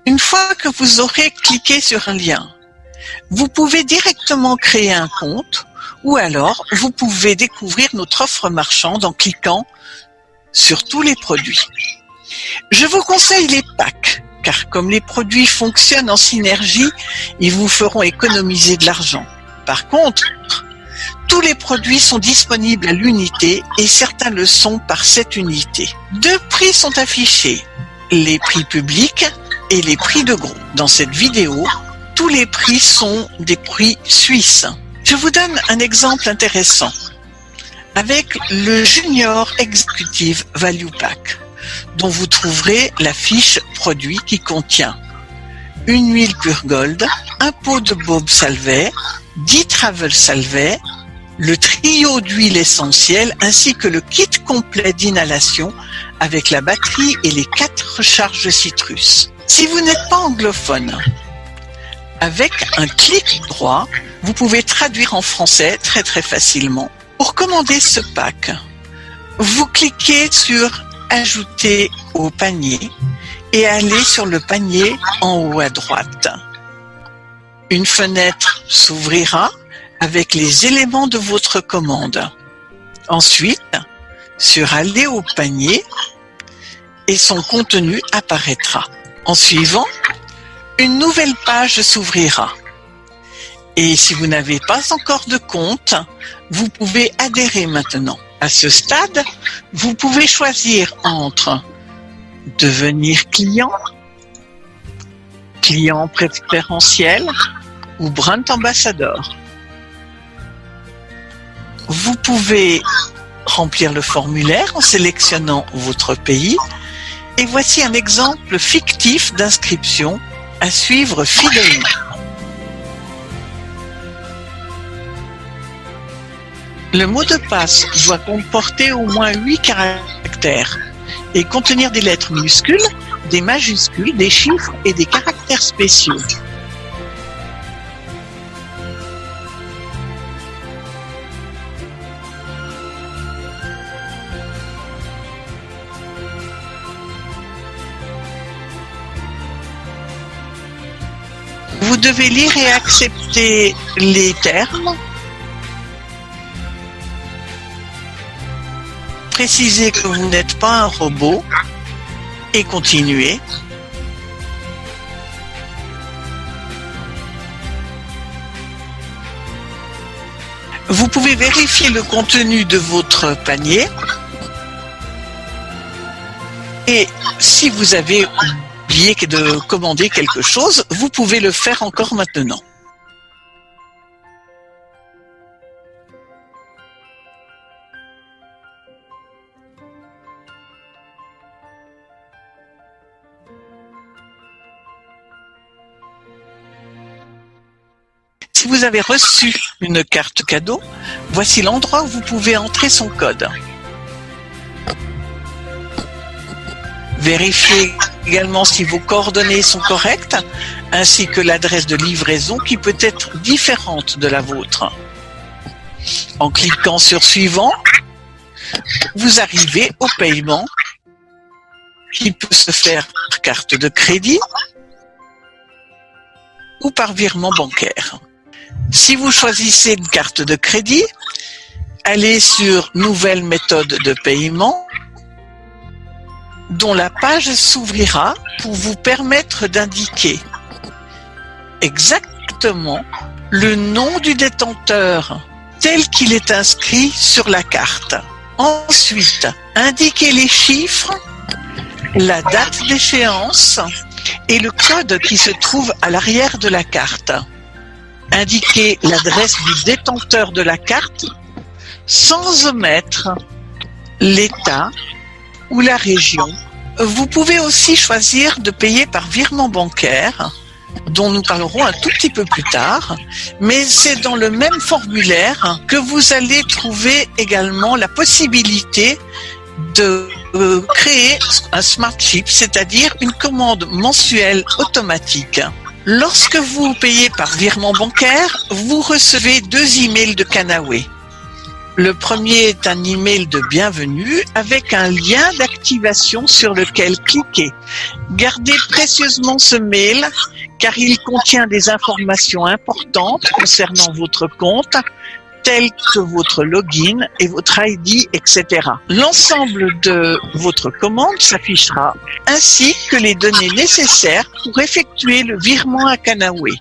Une fois que vous aurez cliqué sur un lien, vous pouvez directement créer un compte ou alors vous pouvez découvrir notre offre marchande en cliquant sur tous les produits. Je vous conseille les packs, car comme les produits fonctionnent en synergie, ils vous feront économiser de l'argent. Par contre, tous les produits sont disponibles à l'unité et certains le sont par 7 unités. 2 prix sont affichés, les prix publics et les prix de gros. Dans cette vidéo, tous les prix sont des prix suisses. Je vous donne un exemple intéressant avec le Junior Executive Value Pack, dont vous trouverez la fiche produit qui contient une huile Pure Gold, un pot de baume Salvay, 10 Travel Salvay, le trio d'huiles essentielles ainsi que le kit complet d'inhalation avec la batterie et les 4 recharges citrus. Si vous n'êtes pas anglophone, avec un clic droit, vous pouvez traduire en français très facilement. Pour commander ce pack, vous cliquez sur Ajouter au panier et allez sur le panier en haut à droite. Une fenêtre s'ouvrira avec les éléments de votre commande. Ensuite, sur Aller au panier et son contenu apparaîtra. En suivant, une nouvelle page s'ouvrira. Et si vous n'avez pas encore de compte, vous pouvez adhérer maintenant. À ce stade, vous pouvez choisir entre devenir client, client préférentiel ou brand ambassadeur. Vous pouvez remplir le formulaire en sélectionnant votre pays et voici un exemple fictif d'inscription à suivre fidèlement. Le mot de passe doit comporter au moins 8 caractères et contenir des lettres minuscules, des majuscules, des chiffres et des caractères spéciaux. Vous devez lire et accepter les termes. Précisez que vous n'êtes pas un robot et continuez. Vous pouvez vérifier le contenu de votre panier et si vous avez oublié de commander quelque chose, vous pouvez le faire encore maintenant. Si vous avez reçu une carte cadeau, voici l'endroit où vous pouvez entrer son code. Vérifiez également si vos coordonnées sont correctes, ainsi que l'adresse de livraison qui peut être différente de la vôtre. En cliquant sur Suivant, vous arrivez au paiement qui peut se faire par carte de crédit ou par virement bancaire. Si vous choisissez une carte de crédit, allez sur Nouvelle méthode de paiement, dont la page s'ouvrira pour vous permettre d'indiquer exactement le nom du détenteur tel qu'il est inscrit sur la carte. Ensuite, indiquez les chiffres, la date d'échéance et le code qui se trouve à l'arrière de la carte. Indiquez l'adresse du détenteur de la carte sans omettre l'État ou la région. Vous pouvez aussi choisir de payer par virement bancaire, dont nous parlerons un tout petit peu plus tard, mais c'est dans le même formulaire que vous allez trouver également la possibilité de créer un Smart Ship, c'est-à-dire une commande mensuelle automatique. Lorsque vous payez par virement bancaire, vous recevez 2 emails de Canaway. Le premier est un email de bienvenue avec un lien d'activation sur lequel cliquer. Gardez précieusement ce mail car il contient des informations importantes concernant votre compte, telles que votre login et votre ID, etc. L'ensemble de votre commande s'affichera, ainsi que les données nécessaires pour effectuer le virement à Kanawe.